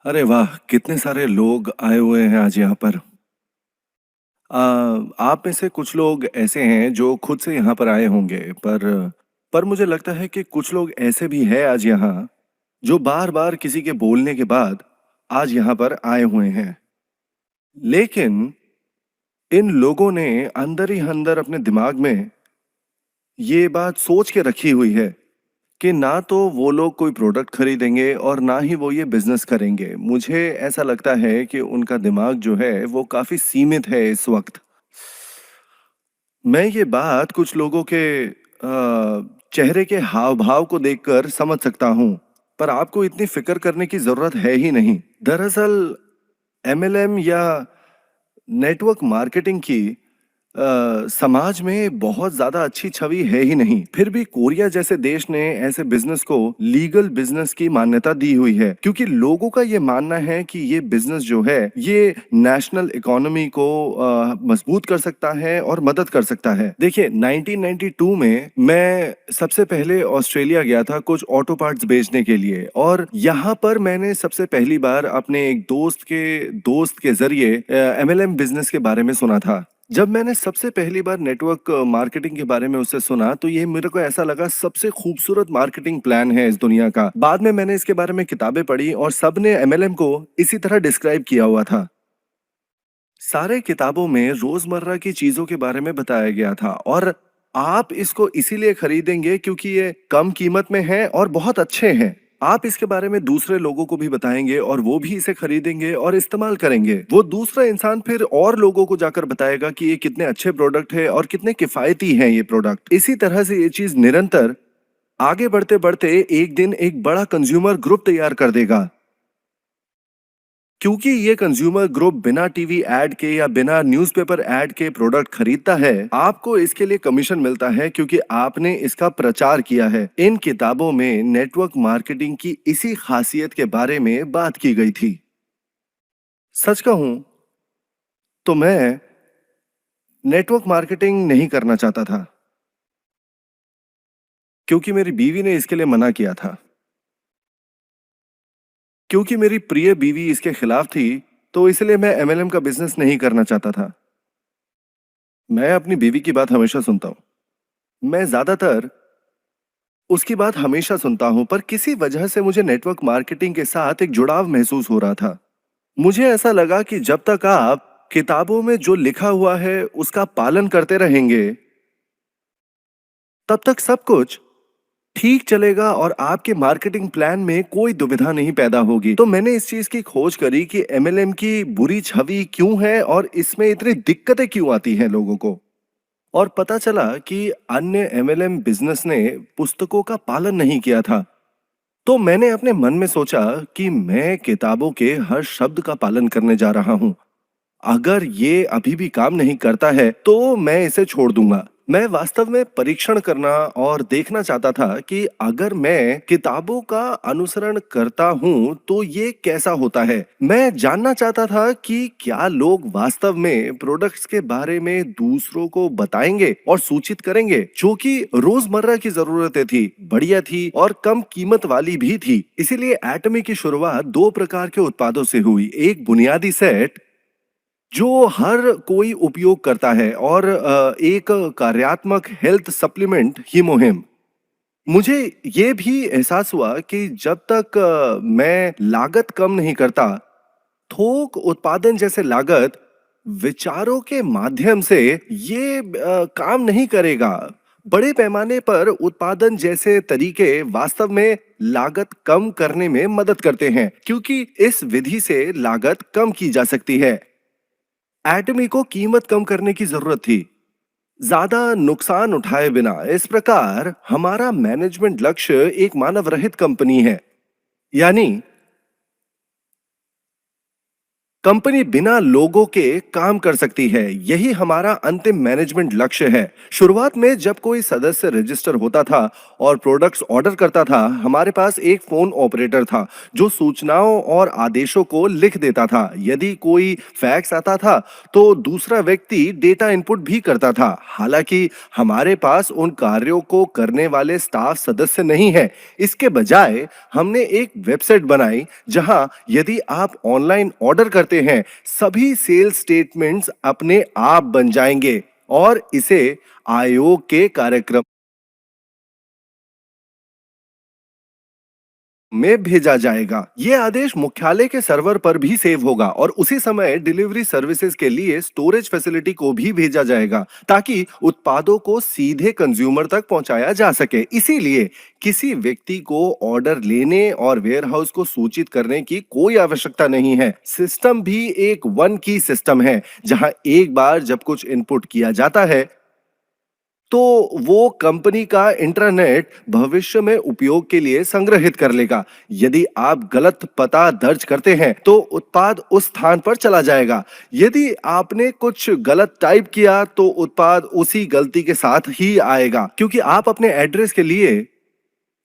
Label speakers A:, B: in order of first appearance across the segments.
A: अरे वाह! कितने सारे लोग आए हुए हैं आज यहाँ पर। अ, आप में से कुछ लोग ऐसे हैं जो खुद से यहाँ पर आए होंगे, पर मुझे लगता है कि कुछ लोग ऐसे भी हैं आज यहाँ, जो बार-बार किसी के बोलने के बाद आज यहाँ पर आए हुए हैं। लेकिन इन लोगों ने अंदर ही अंदर अपने दिमाग में ये बात सोच के रखी हुई है कि ना तो वो लोग कोई प्रोडक्ट खरीदेंगे और ना ही वो ये बिज़नेस करेंगे। मुझे ऐसा लगता है कि उनका दिमाग जो है वो काफ़ी सीमित है इस वक़्त। मैं ये बात कुछ लोगों के चेहरे के हाव-भाव को देखकर समझ सकता हूँ, पर आपको इतनी फ़िक्र करने की ज़रूरत है ही नहीं। दरअसल एमएलएम या नेटवर्क मार्केटिंग की समाज में बहुत ज़्यादा अच्छी छवि है ही नहीं। फिर भी कोरिया जैसे देश ने ऐसे बिज़नेस को लीगल बिज़नेस की मान्यता दी हुई है, क्योंकि लोगों का ये मानना है कि ये बिज़नेस जो है, ये नेशनल इकोनॉमी को मजबूत कर सकता है और मदद कर सकता है। देखिए 1992 में मैं सबसे पहले ऑस्ट्रेलिया गया था कुछ ऑटो पार्ट्स बेचने के लिए और यहाँ पर मैंने सबसे पहली बार अपने एक दोस्त के ज़रिए एमएलएम बिज़नेस के बारे में सुना था। जब मैंने सबसे पहली बार नेटवर्क मार्केटिंग के बारे में उससे सुना तो ये मेरे को ऐसा लगा सबसे खूबसूरत मार्केटिंग प्लान है इस दुनिया का। बाद में मैंने इसके बारे में किताबें पढ़ी और सबने एमएलएम को इसी तरह डिस्क्राइब किया हुआ था। सारे किताबों में रोजमर्रा की चीजों के बारे में बताया गया था और आप इसको इसीलिए खरीदेंगे क्योंकि ये कम कीमत में है और बहुत अच्छे हैं। आप इसके बारे में दूसरे लोगों को भी बताएंगे और वो भी इसे खरीदेंगे और इस्तेमाल करेंगे। वो दूसरा इंसान फिर और लोगों को जाकर बताएगा कि ये कितने अच्छे प्रोडक्ट है और कितने किफायती हैं ये प्रोडक्ट। इसी तरह से ये चीज निरंतर आगे बढ़ते बढ़ते एक दिन एक बड़ा कंज्यूमर ग्रुप तैयार कर देगा, क्योंकि ये कंज्यूमर ग्रुप बिना टीवी एड के या बिना न्यूज़पेपर एड के प्रोडक्ट खरीदता है। आपको इसके लिए कमीशन मिलता है क्योंकि आपने इसका प्रचार किया है। इन किताबों में नेटवर्क मार्केटिंग की इसी खासियत के बारे में बात की गई थी। सच कहूं तो मैं नेटवर्क मार्केटिंग नहीं करना चाहता था, क्योंकि मेरी बीवी ने इसके लिए मना किया था। क्योंकि मेरी प्रिय बीवी इसके खिलाफ थी, तो इसलिए मैं एमएलएम का बिजनेस नहीं करना चाहता था। मैं अपनी बीवी की बात हमेशा सुनता हूँ। मैं ज्यादातर उसकी बात हमेशा सुनता हूं, पर किसी वजह से मुझे नेटवर्क मार्केटिंग के साथ एक जुड़ाव महसूस हो रहा था। मुझे ऐसा लगा कि जब तक आप किताबों में जो लिखा हुआ है उसका पालन करते रहेंगे, तब तक सब कुछ ठीक चलेगा और आपके मार्केटिंग प्लान में कोई दुविधा नहीं पैदा होगी। तो मैंने इस चीज की खोज करी कि एमएलएम की बुरी छवि क्यों है और इसमें इतनी दिक्कतें क्यों आती हैं लोगों को। और पता चला कि अन्य एमएलएम बिजनेस ने पुस्तकों का पालन नहीं किया था। तो मैंने अपने मन में सोचा कि मैं किताबों के हर शब्द का पालन करने जा रहा हूं। अगर ये अभी भी काम नहीं करता है तो मैं इसे छोड़ दूंगा। मैं वास्तव में परीक्षण करना और देखना चाहता था कि अगर मैं किताबों का अनुसरण करता हूं तो ये कैसा होता है। मैं जानना चाहता था कि क्या लोग वास्तव में प्रोडक्ट्स के बारे में दूसरों को बताएंगे और सूचित करेंगे, जो कि रोजमर्रा की जरूरतें थी, बढ़िया थी और कम कीमत वाली भी थी। इसीलिए एटमी की शुरुआत दो प्रकार के उत्पादों से हुई। एक बुनियादी सेट जो हर कोई उपयोग करता है और एक कार्यात्मक हेल्थ सप्लीमेंट ही मुहिम। मुझे ये भी एहसास हुआ कि जब तक मैं लागत कम नहीं करता, थोक उत्पादन जैसे लागत विचारों के माध्यम से ये काम नहीं करेगा। बड़े पैमाने पर उत्पादन जैसे तरीके वास्तव में लागत कम करने में मदद करते हैं, क्योंकि इस विधि से लागत कम की जा सकती है। एटमी को कीमत कम करने की जरूरत थी, ज्यादा नुकसान उठाए बिना। इस प्रकार हमारा मैनेजमेंट लक्ष्य एक मानव रहित कंपनी है, यानी कंपनी बिना लोगों के काम कर सकती है, यही हमारा अंतिम मैनेजमेंट लक्ष्य है। शुरुआत में जब कोई सदस्य रजिस्टर होता था और प्रोडक्ट्स ऑर्डर करता था, हमारे पास एक फोन ऑपरेटर था जो सूचनाओं और आदेशों को लिख देता था। यदि कोई फैक्स आता था तो दूसरा व्यक्ति डेटा इनपुट भी करता था। हालांकि हमारे पास उन कार्यों को करने वाले स्टाफ सदस्य नहीं है। इसके बजाय हमने एक वेबसाइट बनाई जहां यदि आप ऑनलाइन ऑर्डर करते हैं, सभी सेल्स स्टेटमेंट्स अपने आप बन जाएंगे और इसे आयोग के कार्यक्रम में भेजा जाएगा। ये आदेश मुख्यालय के सर्वर पर भी सेव होगा और उसी समय डिलीवरी सर्विसेज के लिए स्टोरेज फैसिलिटी को भी भेजा जाएगा ताकि उत्पादों को सीधे कंज्यूमर तक पहुंचाया जा सके। इसीलिए किसी व्यक्ति को ऑर्डर लेने और वेयरहाउस को सूचित करने की कोई आवश्यकता नहीं है। सिस्टम भी एक वन की सिस्टम है जहां एक बार जब कुछ इनपुट किया जाता है तो वो कंपनी का इंटरनेट भविष्य में उपयोग के लिए संग्रहित कर लेगा। यदि आप गलत पता दर्ज करते हैं तो उत्पाद उस स्थान पर चला जाएगा। यदि आपने कुछ गलत टाइप किया तो उत्पाद उसी गलती के साथ ही आएगा, क्योंकि आप अपने एड्रेस के लिए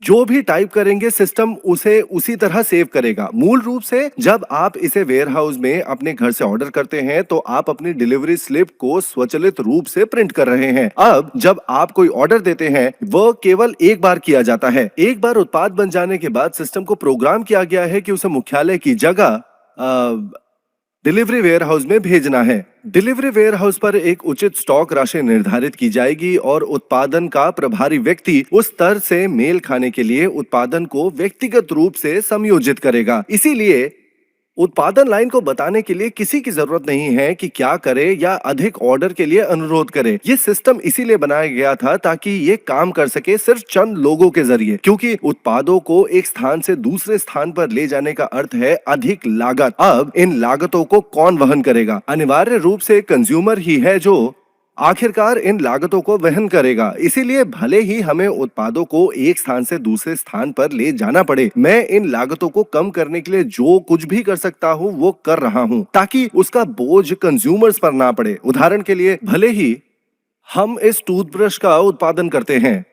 A: जो भी टाइप करेंगे सिस्टम उसे उसी तरह सेव करेगा। मूल रूप से जब आप इसे वेयरहाउस में अपने घर से ऑर्डर करते हैं तो आप अपनी डिलीवरी स्लिप को स्वचालित रूप से प्रिंट कर रहे हैं। अब जब आप कोई ऑर्डर देते हैं वह केवल एक बार किया जाता है। एक बार उत्पाद बन जाने के बाद सिस्टम को प्रोग्राम किया गया है कि उसे मुख्यालय की जगह डिलीवरी वेयरहाउस में भेजना है। डिलीवरी वेयरहाउस पर एक उचित स्टॉक राशि निर्धारित की जाएगी और उत्पादन का प्रभारी व्यक्ति उस स्तर से मेल खाने के लिए उत्पादन को व्यक्तिगत रूप से समायोजित करेगा। इसीलिए उत्पादन लाइन को बताने के लिए किसी की जरूरत नहीं है कि क्या करे या अधिक ऑर्डर के लिए अनुरोध करे। ये सिस्टम इसीलिए बनाया गया था ताकि ये काम कर सके सिर्फ चंद लोगों के जरिए, क्योंकि उत्पादों को एक स्थान से दूसरे स्थान पर ले जाने का अर्थ है अधिक लागत। अब इन लागतों को कौन वहन करेगा? अनिवार्य रूप से कंज्यूमर ही है जो आखिरकार इन लागतों को वहन करेगा। इसीलिए भले ही हमें उत्पादों को एक स्थान से दूसरे स्थान पर ले जाना पड़े, मैं इन लागतों को कम करने के लिए जो कुछ भी कर सकता हूं वो कर रहा हूं ताकि उसका बोझ कंज्यूमर्स पर ना पड़े। उदाहरण के लिए, भले ही हम इस टूथब्रश का उत्पादन करते हैं,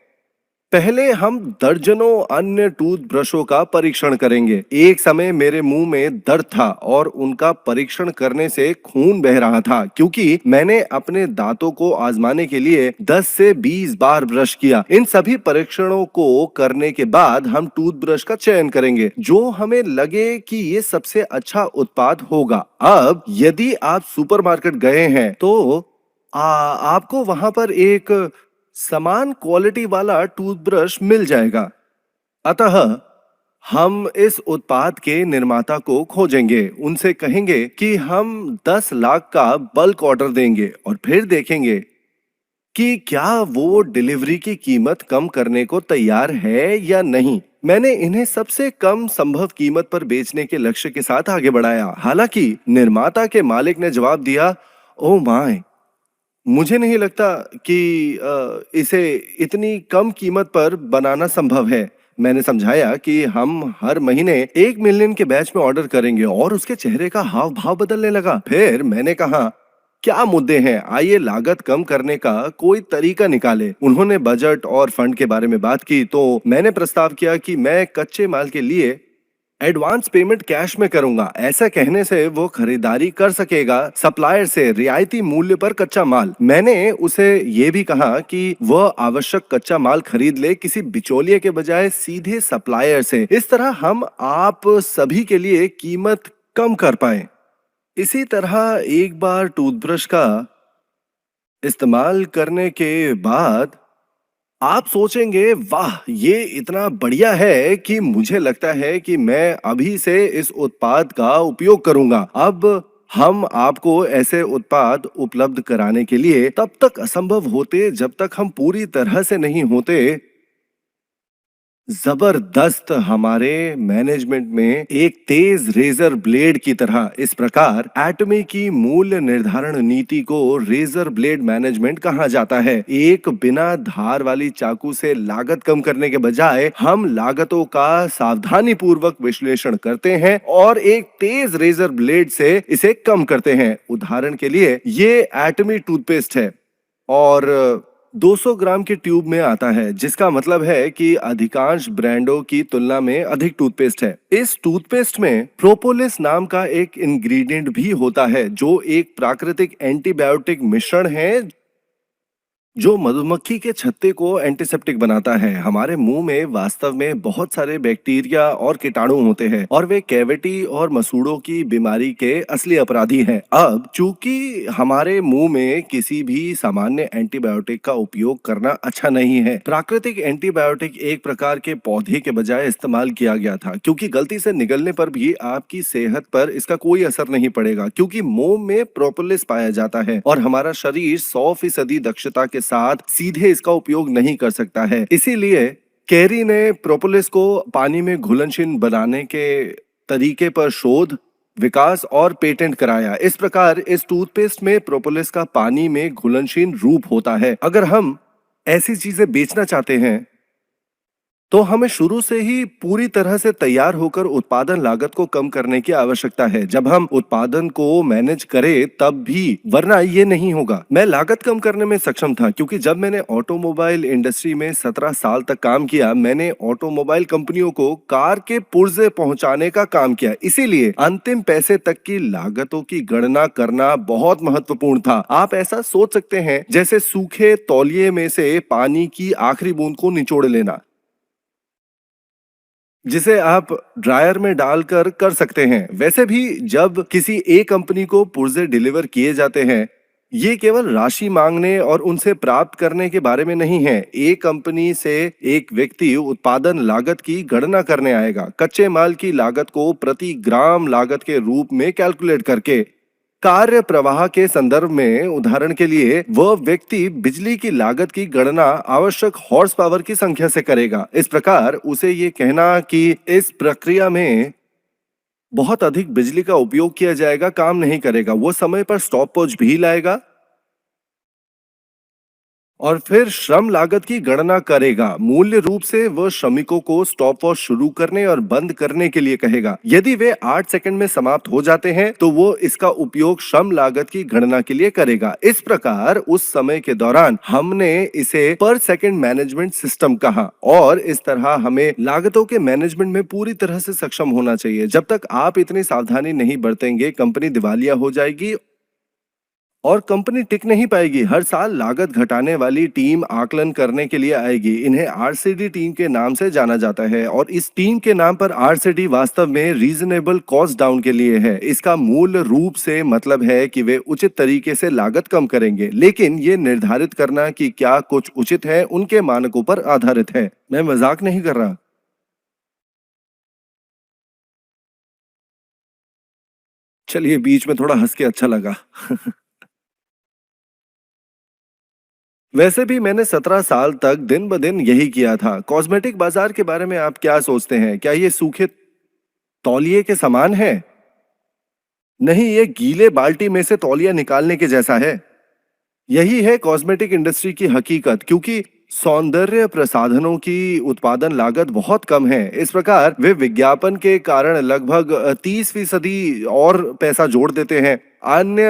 A: पहले हम दर्जनों अन्य टूथब्रशों का परीक्षण करेंगे। एक समय मेरे मुंह में दर्द था और उनका परीक्षण करने से खून बह रहा था, क्योंकि मैंने अपने दांतों को आजमाने के लिए 10 से 20 बार ब्रश किया। इन सभी परीक्षणों को करने के बाद हम टूथब्रश का चयन करेंगे जो हमें लगे कि ये सबसे अच्छा उत्पाद होगा। अब यदि आप सुपरमार्केट गए हैं तो आपको वहां पर एक समान क्वालिटी वाला टूथब्रश मिल जाएगा। अतः हम इस उत्पाद के निर्माता को खोजेंगे, उनसे कहेंगे कि हम 10 लाख का बल्क ऑर्डर देंगे और फिर देखेंगे कि क्या वो डिलीवरी की कीमत कम करने को तैयार है या नहीं। मैंने इन्हें सबसे कम संभव कीमत पर बेचने के लक्ष्य के साथ आगे बढ़ाया। हालांकि निर्माता के मालिक ने जवाब दिया, ओ माय, मुझे नहीं लगता कि इसे इतनी कम कीमत पर बनाना संभव है। मैंने समझाया कि हम हर महीने 1 मिलियन के बैच में ऑर्डर करेंगे और उसके चेहरे का हाव भाव बदलने लगा। फिर मैंने कहा, क्या मुद्दे हैं, आइए लागत कम करने का कोई तरीका निकाले। उन्होंने बजट और फंड के बारे में बात की तो मैंने प्रस्ताव किया कि मैं कच्चे माल के लिए एडवांस पेमेंट कैश में करूंगा। ऐसा कहने से वो खरीदारी कर सकेगा सप्लायर से रियायती मूल्य पर कच्चा माल। मैंने उसे ये भी कहा कि वह आवश्यक कच्चा माल खरीद ले, किसी बिचौलिए के बजाय सीधे सप्लायर से। इस तरह हम आप सभी के लिए कीमत कम कर पाए। इसी तरह एक बार टूथब्रश का इस्तेमाल करने के बाद आप सोचेंगे, वाह, ये इतना बढ़िया है कि मुझे लगता है कि मैं अभी से इस उत्पाद का उपयोग करूंगा। अब हम आपको ऐसे उत्पाद उपलब्ध कराने के लिए तब तक असंभव होते जब तक हम पूरी तरह से नहीं होते जबरदस्त हमारे मैनेजमेंट में एक तेज रेजर ब्लेड की तरह। इस प्रकार एटमी की मूल्य निर्धारण नीति को रेजर ब्लेड मैनेजमेंट कहा जाता है। एक बिना धार वाली चाकू से लागत कम करने के बजाय हम लागतों का सावधानी पूर्वक विश्लेषण करते हैं और एक तेज रेजर ब्लेड से इसे कम करते हैं। उदाहरण के लिए ये एटमी टूथपेस्ट है और 200 ग्राम के ट्यूब में आता है, जिसका मतलब है कि अधिकांश ब्रांडों की तुलना में अधिक टूथपेस्ट है। इस टूथपेस्ट में प्रोपोलिस नाम का एक इंग्रेडिएंट भी होता है जो एक प्राकृतिक एंटीबायोटिक मिश्रण है जो मधुमक्खी के छत्ते को एंटीसेप्टिक बनाता है। हमारे मुंह में वास्तव में बहुत सारे बैक्टीरिया और कीटाणु होते हैं और वे कैविटी और मसूड़ों की बीमारी के असली अपराधी हैं। अब चूंकि हमारे मुंह में किसी भी सामान्य एंटीबायोटिक का उपयोग करना अच्छा नहीं है, प्राकृतिक एंटीबायोटिक एक प्रकार के पौधे के बजाय इस्तेमाल किया गया था, क्योंकि गलती से निगलने पर भी आपकी सेहत पर इसका कोई असर नहीं पड़ेगा, क्योंकि मोम में प्रोपोलिस पाया जाता है और हमारा शरीर 100% दक्षता के साथ सीधे इसका उपयोग नहीं कर सकता है। इसीलिए कैरी ने प्रोपोलिस को पानी में घुलनशील बनाने के तरीके पर शोध, विकास और पेटेंट कराया। इस प्रकार इस टूथपेस्ट में प्रोपोलिस का पानी में घुलनशील रूप होता है। अगर हम ऐसी चीजें बेचना चाहते हैं तो हमें शुरू से ही पूरी तरह से तैयार होकर उत्पादन लागत को कम करने की आवश्यकता है। जब हम उत्पादन को मैनेज करें तब भी, वरना ये नहीं होगा। मैं लागत कम करने में सक्षम था क्योंकि जब मैंने ऑटोमोबाइल इंडस्ट्री में 17 साल तक काम किया, मैंने ऑटोमोबाइल कंपनियों को कार के पुर्जे पहुंचाने का काम किया। इसीलिए अंतिम पैसे तक की लागतों की गणना करना बहुत महत्वपूर्ण था। आप ऐसा सोच सकते हैं जैसे सूखे तौलिए में से पानी की आखिरी बूंद को निचोड़ लेना, जिसे आप ड्रायर में डालकर कर सकते हैं। वैसे भी जब किसी एक कंपनी को पुर्जे डिलीवर किए जाते हैं, ये केवल राशि मांगने और उनसे प्राप्त करने के बारे में नहीं है। एक कंपनी से एक व्यक्ति उत्पादन लागत की गणना करने आएगा, कच्चे माल की लागत को प्रति ग्राम लागत के रूप में कैलकुलेट करके। कार्य प्रवाह के संदर्भ में उदाहरण के लिए वह व्यक्ति बिजली की लागत की गणना आवश्यक हॉर्स पावर की संख्या से करेगा। इस प्रकार उसे ये कहना कि इस प्रक्रिया में बहुत अधिक बिजली का उपयोग किया जाएगा काम नहीं करेगा। वो समय पर स्टॉप वॉच भी लाएगा और फिर श्रम लागत की गणना करेगा। मूल्य रूप से वह श्रमिकों को स्टॉप वॉच शुरू करने और बंद करने के लिए कहेगा। यदि वे 8 सेकंड में समाप्त हो जाते हैं तो वो इसका उपयोग श्रम लागत की गणना के लिए करेगा। इस प्रकार उस समय के दौरान हमने इसे पर सेकंड मैनेजमेंट सिस्टम कहा और इस तरह हमें लागतों के मैनेजमेंट में पूरी तरह से सक्षम होना चाहिए। जब तक आप इतनी सावधानी नहीं बरतेंगे, कंपनी दिवालिया हो जाएगी और कंपनी टिक नहीं पाएगी। हर साल लागत घटाने वाली टीम आकलन करने के लिए आएगी। इन्हें आरसीडी टीम के नाम से जाना जाता है और इस टीम के नाम पर आरसीडी वास्तव में रीजनेबल कॉस्ट डाउन के लिए है। इसका मूल रूप से मतलब है कि वे उचित तरीके से लागत कम करेंगे, लेकिन ये निर्धारित करना कि क्या कुछ उचित है उनके मानकों पर आधारित है। मैं मजाक नहीं कर रहा। चलिए, बीच में थोड़ा हंस के अच्छा लगा। वैसे भी मैंने 17 साल तक दिन ब दिन यही किया था। कॉस्मेटिक बाजार के बारे में आप क्या सोचते हैं? क्या ये सूखे तौलिए के समान है? नहीं, ये गीले बाल्टी में से तौलिया निकालने के जैसा है। यही है कॉस्मेटिक इंडस्ट्री की हकीकत, क्योंकि सौंदर्य प्रसाधनों की उत्पादन लागत बहुत कम है। इस प्रकार वे विज्ञापन के कारण लगभग 30% और पैसा जोड़ देते हैं। अन्य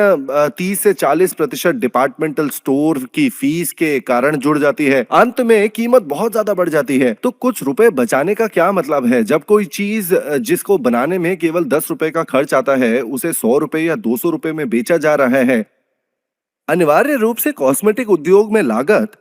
A: 30 से 40% डिपार्टमेंटल स्टोर की फीस के कारण जुड़ जाती है। अंत में कीमत बहुत ज्यादा बढ़ जाती है। तो कुछ रुपए बचाने का क्या मतलब है जब कोई चीज जिसको बनाने में केवल 10 रुपए का खर्च आता है, उसे 100 रुपए या 200 रुपए में बेचा जा रहा है। अनिवार्य रूप से कॉस्मेटिक उद्योग में लागत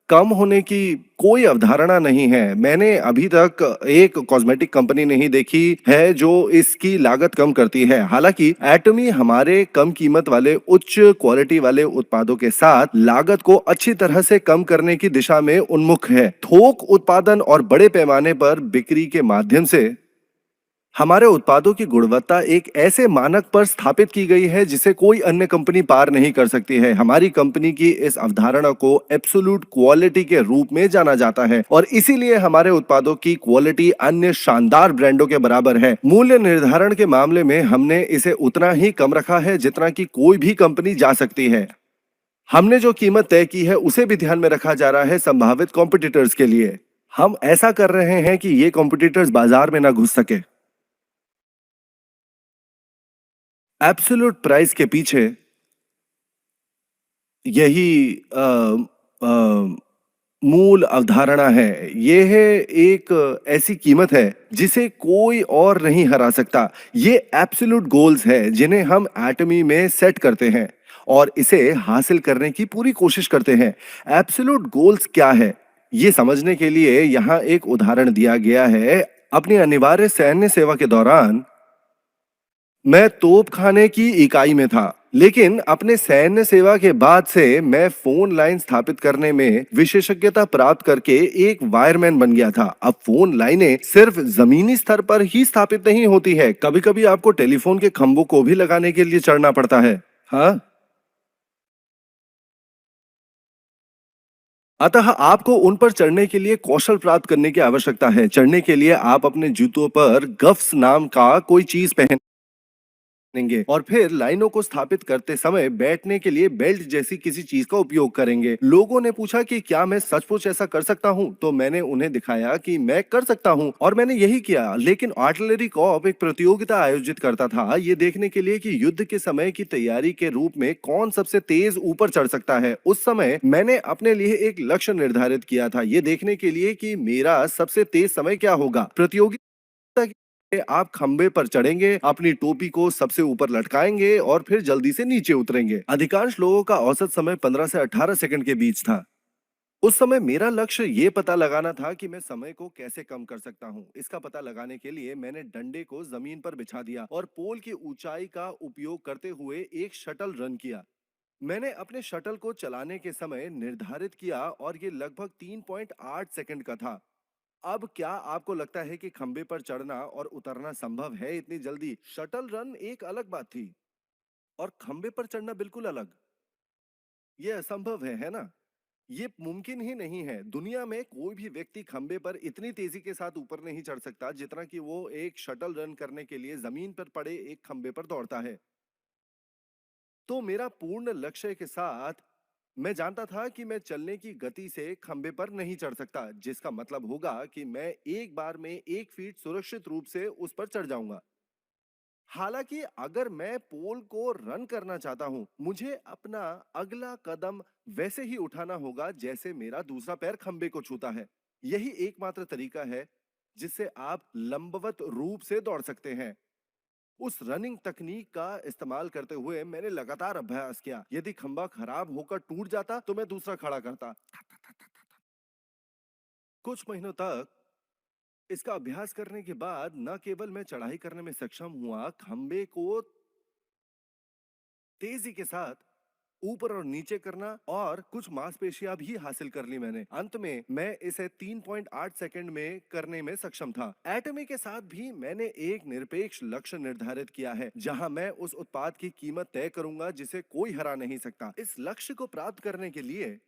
A: कम होने की कोई अवधारणा नहीं है। मैंने अभी तक एक कॉस्मेटिक कंपनी नहीं देखी है जो इसकी लागत कम करती है। हालांकि एटमी हमारे कम कीमत वाले उच्च क्वालिटी वाले उत्पादों के साथ लागत को अच्छी तरह से कम करने की दिशा में उन्मुख है। थोक उत्पादन और बड़े पैमाने पर बिक्री के माध्यम से हमारे उत्पादों की गुणवत्ता एक ऐसे मानक पर स्थापित की गई है जिसे कोई अन्य कंपनी पार नहीं कर सकती है। हमारी कंपनी की इस अवधारणा को एब्सोल्यूट क्वालिटी के रूप में जाना जाता है और इसीलिए हमारे उत्पादों की क्वालिटी अन्य शानदार ब्रांडों के बराबर है। मूल्य निर्धारण के मामले में हमने इसे उतना ही कम रखा है जितना कि कोई भी कंपनी जा सकती है। हमने जो कीमत तय की है उसे भी ध्यान में रखा जा रहा है संभावित कॉम्पिटिटर्स के लिए। हम ऐसा कर रहे हैं कि ये कॉम्पिटिटर्स बाजार में ना घुस सके। एब्सोल्यूट प्राइस के पीछे यही अ, मूल अवधारणा है। ये है एक ऐसी कीमत है जिसे कोई और नहीं हरा सकता। ये एब्सोल्यूट गोल्स है जिन्हें हम एटमी में सेट करते हैं और इसे हासिल करने की पूरी कोशिश करते हैं। एब्सोल्यूट गोल्स क्या है? ये समझने के लिए यहाँ एक उदाहरण दिया गया है। अपनी अनिवार्य सैन्य सेवा के दौरान मैं तोपखाने की इकाई में था, लेकिन अपने सैन्य सेवा के बाद से मैं फोन लाइन स्थापित करने में विशेषज्ञता प्राप्त करके एक वायरमैन बन गया था। अब फोन लाइनें सिर्फ जमीनी स्तर पर ही स्थापित नहीं होती है, कभी-कभी आपको टेलीफोन के खंभों को भी लगाने के लिए चढ़ना पड़ता है। हाँ, अतः आपको उन पर चढ़ने के लिए कौशल प्राप्त करने की आवश्यकता है। चढ़ने के लिए आप अपने जूतों पर गफ्स नाम का कोई चीज पहन लेंगे और फिर लाइनों को स्थापित करते समय बैठने के लिए बेल्ट जैसी किसी चीज का उपयोग करेंगे। लोगों ने पूछा कि क्या मैं सचमुच ऐसा कर सकता हूं, तो मैंने उन्हें दिखाया कि मैं कर सकता हूं और मैंने यही किया। लेकिन आर्टिलरी कॉर्प एक प्रतियोगिता आयोजित करता था ये देखने के लिए कि युद्ध के समय की तैयारी के रूप में कौन सबसे तेज ऊपर चढ़ सकता है। उस समय मैंने अपने लिए एक लक्ष्य निर्धारित किया था ये देखने के लिए कि मेरा सबसे तेज समय क्या होगा। प्रतियोगिता आप खंबे पर चढ़ेंगे, अपनी टोपी को सबसे ऊपर लटकाएंगे और फिर जल्दी से नीचे उतरेंगे। अधिकांश लोगों का औसत समय 15 से 18 सेकंड के बीच था। उस समय मेरा लक्ष्य ये पता लगाना था कि मैं समय को कैसे कम कर सकता हूँ। इसका पता लगाने के लिए मैंने डंडे को जमीन पर बिछा दिया और पोल की ऊंचाई का उपयोग करते हुए एक शटल रन किया। मैंने अपने शटल को चलाने के समय निर्धारित किया और ये लगभग 3.8 सेकंड का था। अब क्या आपको लगता है कि खंबे पर चढ़ना और उतरना संभव है इतनी जल्दी? शटल रन एक अलग बात थी और खंबे पर चढ़ना बिल्कुल अलग। ये असंभव है ना? ये मुमकिन ही नहीं है। दुनिया में कोई भी व्यक्ति खंबे पर इतनी तेजी के साथ ऊपर नहीं चढ़ सकता जितना कि वो एक शटल रन करने के लिए जमीन पर पड़े एक खंबे पर दौड़ता है। तो मेरा पूर्ण लक्ष्य के साथ मैं जानता था कि मैं चलने की गति से खंबे पर नहीं चढ़ सकता, जिसका मतलब होगा कि मैं एक बार में 1 फीट सुरक्षित रूप से उस पर चढ़ जाऊंगा। हालांकि अगर मैं पोल को रन करना चाहता हूं, मुझे अपना अगला कदम वैसे ही उठाना होगा जैसे मेरा दूसरा पैर खंबे को छूता है। यही एकमात्र तरीका है जिससे आप लंबवत रूप से दौड़ सकते हैं। उस रनिंग तकनीक का इस्तेमाल करते हुए मैंने लगातार अभ्यास किया। यदि खंबा खराब होकर टूट जाता तो मैं दूसरा खड़ा करता। कुछ महीनों तक इसका अभ्यास करने के बाद न केवल मैं चढ़ाई करने में सक्षम हुआ, खंबे को तेजी के साथ ऊपर और नीचे करना और कुछ मांसपेशियां भी हासिल कर ली मैंने। अंत में मैं इसे 3.8 सेकंड में करने में सक्षम था। एटमी के साथ भी मैंने एक निरपेक्ष लक्ष्य निर्धारित किया है जहां मैं उस उत्पाद की कीमत तय करूंगा जिसे कोई हरा नहीं सकता। इस लक्ष्य को प्राप्त करने के लिए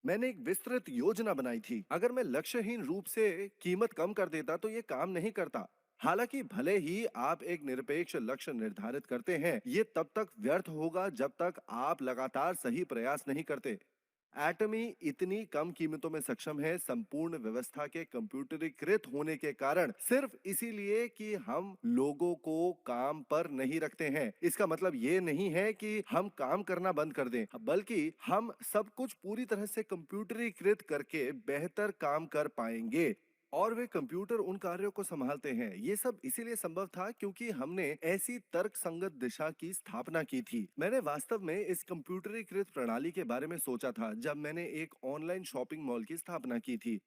A: मैंने एक विस्तृत योजना बनाई थी। अगर मैं लक्ष्यहीन रूप से कीमत कम कर देता तो ये काम नहीं करता। हालांकि भले ही आप एक निरपेक्ष लक्ष्य निर्धारित करते हैं, ये तब तक व्यर्थ होगा जब तक आप लगातार सही प्रयास नहीं करते। एटमी इतनी कम कीमतों में सक्षम है संपूर्ण व्यवस्था के कंप्यूटरीकृत होने के कारण, सिर्फ इसीलिए कि हम लोगों को काम पर नहीं रखते हैं। इसका मतलब ये नहीं है कि हम काम करना बंद कर दें, बल्कि हम सब कुछ पूरी तरह से कंप्यूटरीकृत करके बेहतर काम कर पाएंगे और वे कंप्यूटर उन कार्यों को संभालते हैं। ये सब इसीलिए संभव था क्योंकि हमने ऐसी तर्कसंगत दिशा की स्थापना की थी। मैंने वास्तव में इस कंप्यूटरीकृत प्रणाली के बारे में सोचा था जब मैंने एक ऑनलाइन शॉपिंग मॉल की स्थापना की थी।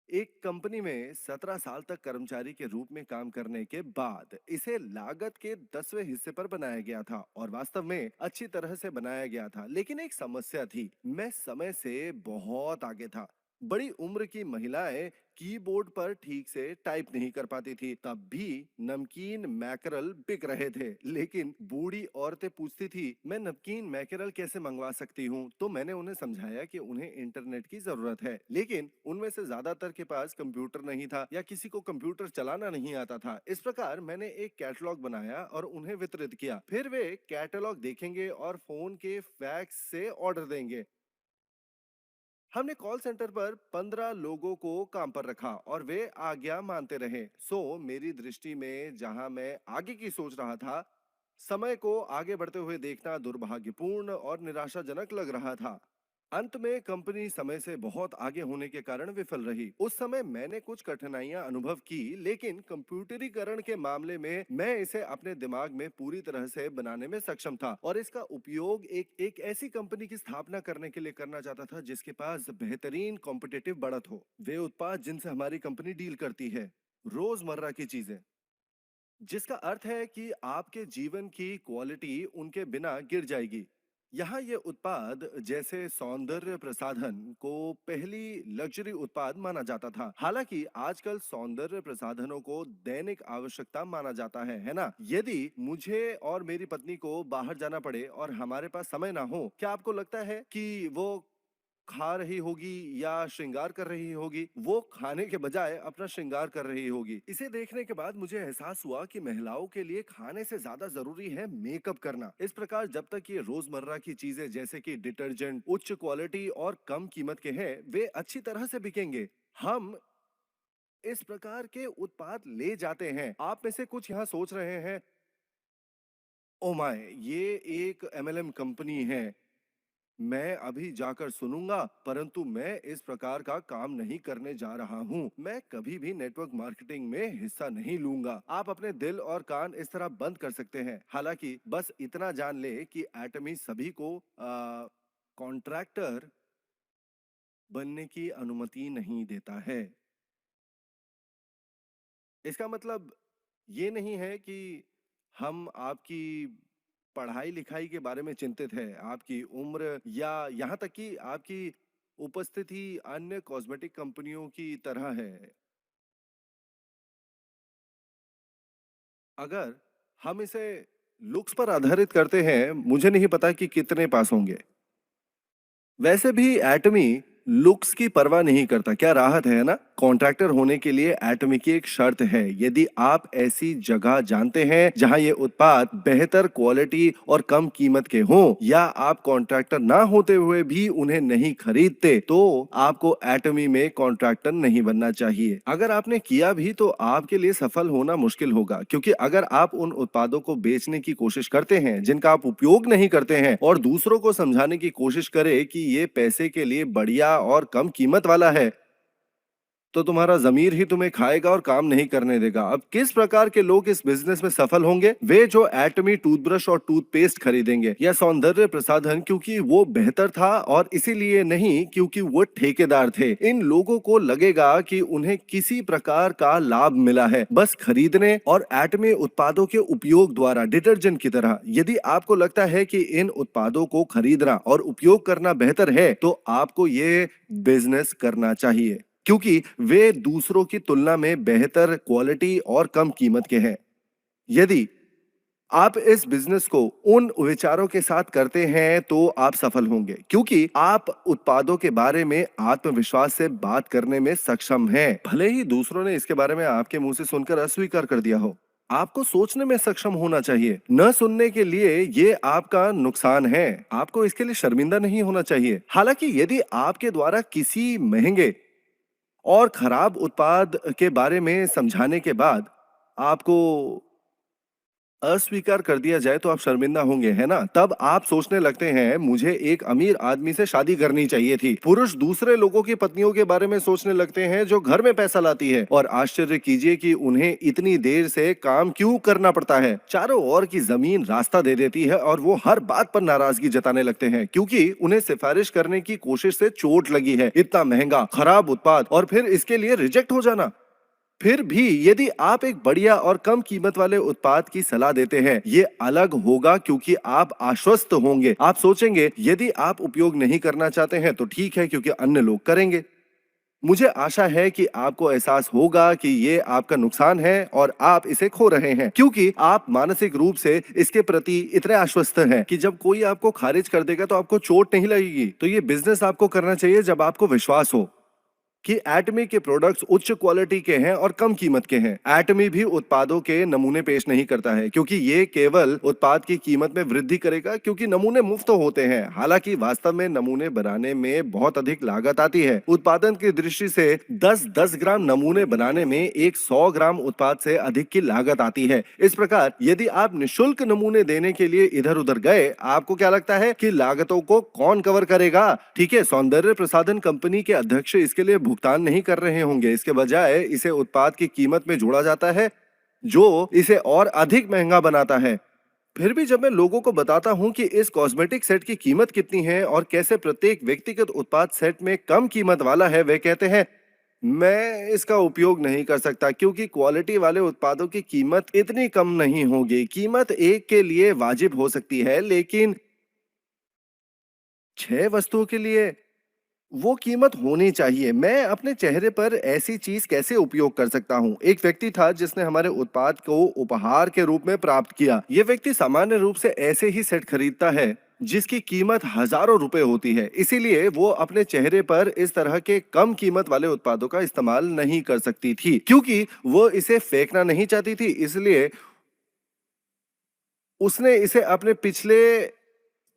A: एक कंपनी में 17 साल तक कर्मचारी के रूप में काम करने के बाद इसे लागत के 10वें हिस्से पर बनाया गया था और वास्तव में अच्छी तरह से बनाया गया था। लेकिन एक समस्या थी, मैं समय से बहुत आगे था। बड़ी उम्र की महिलाएं कीबोर्ड पर ठीक से टाइप नहीं कर पाती थी, तब भी नमकीन मैकरल बिक रहे थे। लेकिन बूढ़ी औरतें पूछती थी, मैं नमकीन मैकरल कैसे मंगवा सकती हूँ? तो मैंने उन्हें समझाया कि उन्हें इंटरनेट की जरूरत है, लेकिन उनमें से ज्यादातर के पास कंप्यूटर नहीं था या किसी को कंप्यूटर चलाना नहीं आता था। इस प्रकार मैंने एक कैटलॉग बनाया और उन्हें वितरित किया। फिर वे कैटलॉग देखेंगे और फोन के फैक्स से ऑर्डर देंगे। हमने कॉल सेंटर पर 15 लोगों को काम पर रखा और वे आज्ञा मानते रहे। सो मेरी दृष्टि में जहां मैं आगे की सोच रहा था, समय को आगे बढ़ते हुए देखना दुर्भाग्यपूर्ण और निराशाजनक लग रहा था। अंत में कंपनी समय से बहुत आगे होने के कारण विफल रही। उस समय मैंने कुछ कठिनाइयां अनुभव की, लेकिन कंप्यूटरीकरण के मामले में मैं इसे अपने दिमाग में पूरी तरह से बनाने में सक्षम था और इसका उपयोग एक ऐसी कंपनी की स्थापना करने के लिए करना चाहता था जिसके पास बेहतरीन कॉम्पिटिटिव बढ़त हो। वे उत्पाद जिनसे हमारी कंपनी डील करती है, रोजमर्रा की चीजें, जिसका अर्थ है कि आपके जीवन की क्वालिटी उनके बिना गिर जाएगी। यहाँ ये उत्पाद जैसे सौंदर्य प्रसाधन को पहली लग्जरी उत्पाद माना जाता था। हालांकि आजकल सौंदर्य प्रसाधनों को दैनिक आवश्यकता माना जाता है ना? यदि मुझे और मेरी पत्नी को बाहर जाना पड़े और हमारे पास समय ना हो, क्या आपको लगता है कि वो खा रही होगी या श्रृंगार कर रही होगी? वो खाने के बजाय अपना श्रृंगार कर रही होगी। इसे देखने के बाद मुझे एहसास हुआ कि महिलाओं के लिए खाने से ज्यादा जरूरी है मेकअप करना। इस प्रकार जब तक ये रोजमर्रा की चीजें जैसे कि डिटर्जेंट उच्च क्वालिटी और कम कीमत के हैं, वे अच्छी तरह से बिकेंगे। हम इस प्रकार के उत्पाद ले जाते हैं। आप में से कुछ यहाँ सोच रहे हैं, ओ माय, ये एक एमएलएम कंपनी है, मैं अभी जाकर सुनूंगा। परंतु मैं इस प्रकार का काम नहीं करने जा रहा हूं। मैं कभी भी नेटवर्क मार्केटिंग में हिस्सा नहीं लूंगा। आप अपने दिल और कान इस तरह बंद कर सकते हैं। हालांकि बस इतना जान ले कि एटमी सभी को कॉन्ट्रैक्टर बनने की अनुमति नहीं देता है। इसका मतलब ये नहीं है कि हम आपकी पढ़ाई लिखाई के बारे में चिंतित है, आपकी उम्र या यहाँ तक कि आपकी उपस्थिति अन्य कॉस्मेटिक कंपनियों की तरह है। अगर हम इसे लुक्स पर आधारित करते हैं, मुझे नहीं पता कि कितने पास होंगे। वैसे भी एटमी लुक्स की परवाह नहीं करता। क्या राहत है ना? कॉन्ट्रैक्टर होने के लिए एटमी की एक शर्त है, यदि आप ऐसी जगह जानते हैं जहां ये उत्पाद बेहतर क्वालिटी और कम कीमत के हों, या आप कॉन्ट्रैक्टर ना होते हुए भी उन्हें नहीं खरीदते, तो आपको एटमी में कॉन्ट्रैक्टर नहीं बनना चाहिए। अगर आपने किया भी तो आपके लिए सफल होना मुश्किल होगा, क्योंकि अगर आप उन उत्पादों को बेचने की कोशिश करते हैं जिनका आप उपयोग नहीं करते हैं और दूसरों को समझाने की कोशिश करें कि ये पैसे के लिए बढ़िया और कम कीमत वाला है, तो तुम्हारा जमीर ही तुम्हें खाएगा और काम नहीं करने देगा। अब किस प्रकार के लोग इस बिजनेस में सफल होंगे? वे जो एटमी टूथब्रश और टूथपेस्ट खरीदेंगे या सौंदर्य प्रसाधन क्योंकि वो बेहतर था और इसीलिए नहीं क्योंकि वो ठेकेदार थे। इन लोगों को लगेगा कि उन्हें किसी प्रकार का लाभ मिला है बस खरीदने और एटमी उत्पादों के उपयोग द्वारा, डिटर्जेंट की तरह। यदि आपको लगता है कि इन उत्पादों को खरीदना और उपयोग करना बेहतर है, तो आपको ये बिजनेस करना चाहिए, क्योंकि वे दूसरों की तुलना में बेहतर क्वालिटी और कम कीमत के हैं। यदि आप इस बिजनेस को उन विचारों के साथ करते हैं तो आप सफल होंगे, क्योंकि आप उत्पादों के बारे में आत्मविश्वास से बात करने में सक्षम हैं, भले ही दूसरों ने इसके बारे में आपके मुंह से सुनकर अस्वीकार कर दिया हो। आपको सोचने में सक्षम होना चाहिए। न सुनने के लिए ये आपका नुकसान है। आपको इसके लिए शर्मिंदा नहीं होना चाहिए। हालांकि यदि आपके द्वारा किसी महंगे और खराब उत्पाद के बारे में समझाने के बाद आपको अस्वीकार कर दिया जाए तो आप शर्मिंदा होंगे, है ना? तब आप सोचने लगते हैं, मुझे एक अमीर आदमी से शादी करनी चाहिए थी। पुरुष दूसरे लोगों की पत्नियों के बारे में सोचने लगते हैं जो घर में पैसा लाती है, और आश्चर्य कीजिए कि उन्हें इतनी देर से काम क्यों करना पड़ता है। चारों ओर की जमीन रास्ता दे देती है और वो हर बात पर नाराजगी जताने लगते हैं, क्योंकि उन्हें सिफारिश करने की कोशिश से चोट लगी है। इतना महंगा खराब उत्पाद और फिर इसके लिए रिजेक्ट हो जाना। फिर भी यदि आप एक बढ़िया और कम कीमत वाले उत्पाद की सलाह देते हैं, ये अलग होगा, क्योंकि आप आश्वस्त होंगे। आप सोचेंगे, यदि आप उपयोग नहीं करना चाहते हैं तो ठीक है, क्योंकि अन्य लोग करेंगे। मुझे आशा है कि आपको एहसास होगा कि ये आपका नुकसान है और आप इसे खो रहे हैं, क्योंकि आप मानसिक रूप से इसके प्रति इतने आश्वस्त हैं कि जब कोई आपको खारिज कर देगा तो आपको चोट नहीं लगेगी। तो ये बिज़नेस आपको करना चाहिए जब आपको विश्वास हो कि एटमी के प्रोडक्ट्स उच्च क्वालिटी के हैं और कम कीमत के हैं। एटमी भी उत्पादों के नमूने पेश नहीं करता है, क्योंकि ये केवल उत्पाद की कीमत में वृद्धि करेगा, क्योंकि नमूने मुफ्त होते हैं। हालांकि वास्तव में नमूने बनाने में बहुत अधिक लागत आती है। उत्पादन की दृष्टि से 10-10 ग्राम नमूने बनाने में एक 100 ग्राम उत्पाद से अधिक की लागत आती है। इस प्रकार यदि आप निशुल्क नमूने देने के लिए इधर उधर गए, आपको क्या लगता है कि लागतों को कौन कवर करेगा? ठीक है, सौंदर्य प्रसाधन कंपनी के अध्यक्ष इसके लिए भुगतान नहीं कर रहे होंगे। इसके बजाय इसे उत्पाद की कीमत में जोड़ा जाता है, जो इसे और अधिक महंगा बनाता है। फिर भी जब मैं लोगों को बताता हूं कि इस कॉस्मेटिक सेट की कीमत कितनी है और कैसे प्रत्येक व्यक्तिगत उत्पाद सेट में कम कीमत वाला है, वे कहते हैं मैं इसका उपयोग नहीं कर सकता, क्योंकि क्वालिटी वाले उत्पादों की कीमत इतनी कम नहीं होगी। कीमत एक के लिए वाजिब हो सकती है, लेकिन 6 वस्तुओं के लिए वो कीमत होनी चाहिए। मैं अपने चेहरे पर ऐसी चीज कैसे उपयोग कर सकता हूँ? एक व्यक्ति था जिसने हमारे उत्पाद को उपहार के रूप में प्राप्त किया। ये व्यक्ति सामान्य रूप से ऐसे ही सेट खरीदता है जिसकी कीमत हजारों रुपए होती है। इसीलिए वो अपने चेहरे पर इस तरह के कम कीमत वाले उत्पादों का इस्तेमाल नहीं कर सकती थी, क्योंकि वो इसे फेंकना नहीं चाहती थी। इसलिए उसने इसे अपने पिछले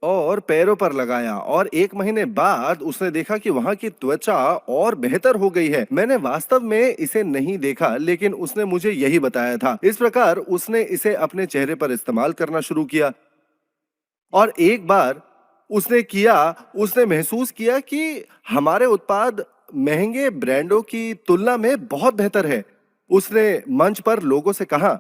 A: और पैरों पर लगाया और 1 महीने बाद उसने देखा कि वहां की त्वचा और बेहतर हो गई है। मैंने वास्तव में इसे नहीं देखा, लेकिन उसने मुझे यही बताया था। इस प्रकार उसने इसे अपने चेहरे पर इस्तेमाल करना शुरू किया और एक बार उसने महसूस किया कि हमारे उत्पाद महंगे ब्रांडों की तुलना में बहुत बेहतर है। उसने मंच पर लोगों से कहा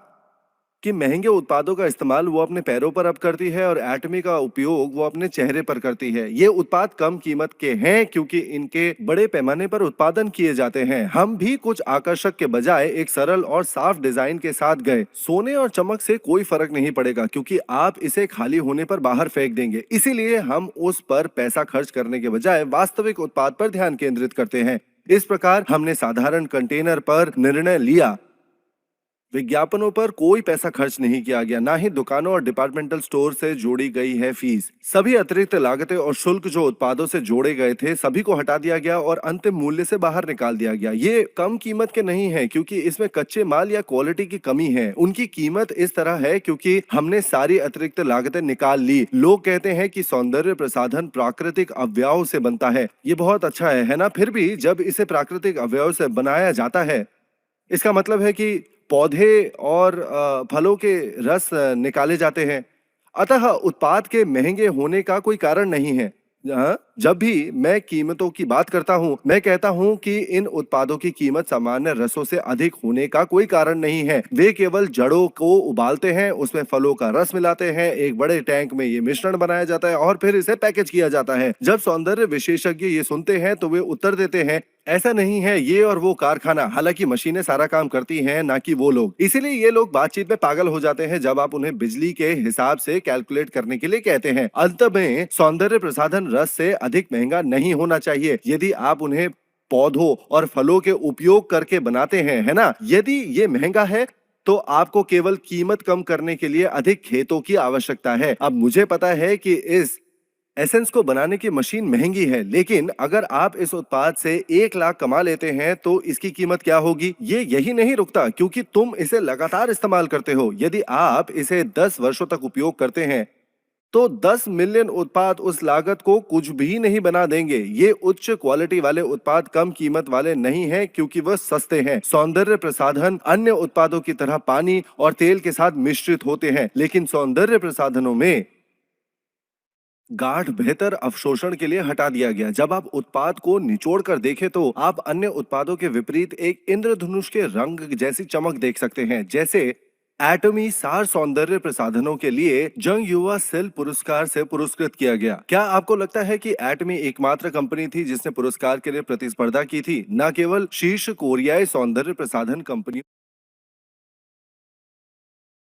A: कि महंगे उत्पादों का इस्तेमाल वो अपने पैरों पर अब करती है और एटमी का उपयोग वो अपने चेहरे पर करती है। ये उत्पाद कम कीमत के हैं क्योंकि इनके बड़े पैमाने पर उत्पादन किए जाते हैं। हम भी कुछ आकर्षक के बजाय एक सरल और साफ डिजाइन के साथ गए। सोने और चमक से कोई फर्क नहीं पड़ेगा, क्योंकि आप इसे खाली होने पर बाहर फेंक देंगे। इसीलिए हम उस पर पैसा खर्च करने के बजाय वास्तविक उत्पाद पर ध्यान केंद्रित करते हैं। इस प्रकार हमने साधारण कंटेनर पर निर्णय लिया। विज्ञापनों पर कोई पैसा खर्च नहीं किया गया, ना ही दुकानों और डिपार्टमेंटल स्टोर से जोड़ी गई है फीस। सभी अतिरिक्त लागतें और शुल्क जो उत्पादों से जोड़े गए थे, सभी को हटा दिया गया और अंतिम मूल्य से बाहर निकाल दिया गया। ये कम कीमत के नहीं है क्योंकि इसमें कच्चे माल या क्वालिटी की कमी है। उनकी कीमत इस तरह है क्योंकि हमने सारी अतिरिक्त लागतें निकाल ली। लोग कहते हैं कि सौंदर्य प्रसाधन प्राकृतिक अवयवों से बनता है। ये बहुत अच्छा है ना? फिर भी जब इसे प्राकृतिक अवयव से बनाया जाता है, इसका मतलब है कि पौधे और फलों के रस निकाले जाते हैं। अतः उत्पाद के महंगे होने का कोई कारण नहीं है। हाँ, जब भी मैं कीमतों की बात करता हूँ, मैं कहता हूँ कि इन उत्पादों की कीमत सामान्य रसों से अधिक होने का कोई कारण नहीं है। वे केवल जड़ों को उबालते हैं, उसमें फलों का रस मिलाते हैं, एक बड़े टैंक में ये मिश्रण बनाया जाता है और फिर इसे पैकेज किया जाता है। जब सौंदर्य विशेषज्ञ ये सुनते हैं तो वे उत्तर देते हैं, ऐसा नहीं है ये और वो कारखाना। हालांकि मशीनें सारा काम करती हैं, ना कि वो लोग। इसीलिए ये लोग बातचीत में पागल हो जाते हैं जब आप उन्हें बिजली के हिसाब से कैलकुलेट करने के लिए कहते हैं। अंत में सौंदर्य प्रसाधन रस से अधिक महंगा नहीं होना चाहिए यदि आप उन्हें पौधों और फलों के उपयोग करके बनाते हैं, है ना? यदि ये महंगा है तो आपको केवल कीमत कम करने के लिए अधिक खेतों की आवश्यकता है। अब मुझे पता है कि इस एसेंस को बनाने की मशीन महंगी है, लेकिन अगर आप इस उत्पाद से 1 लाख कमा लेते हैं तो इसकी कीमत क्या होगी? ये यही नहीं रुकता, क्योंकि तुम इसे लगातार इस्तेमाल करते हो। यदि आप इसे 10 वर्षों तक उपयोग करते हैं तो 10 मिलियन उत्पाद उस लागत को कुछ भी नहीं बना देंगे। ये उच्च क्वालिटी वाले उत्पाद कम कीमत वाले नहीं हैं क्योंकि वह सस्ते हैं। सौंदर्य प्रसाधन अन्य उत्पादों की तरह पानी और तेल के साथ मिश्रित होते हैं, लेकिन सौंदर्य प्रसाधनों में गाढ़ बेहतर अवशोषण के लिए हटा दिया गया। जब आप उत्पाद को निचोड़ कर देखें तो आप अन्य उत्पादों के विपरीत एक इंद्रधनुष के रंग जैसी चमक देख सकते हैं। जैसे एटमी सार सौंदर्य प्रसाधनों के लिए जंग युवा सेल पुरस्कार से पुरस्कृत किया गया। क्या आपको लगता है कि एटमी एकमात्र कंपनी थी जिसने पुरस्कार के लिए प्रतिस्पर्धा की थी? न केवल शीर्ष कोरियाई सौंदर्य प्रसाधन कंपनी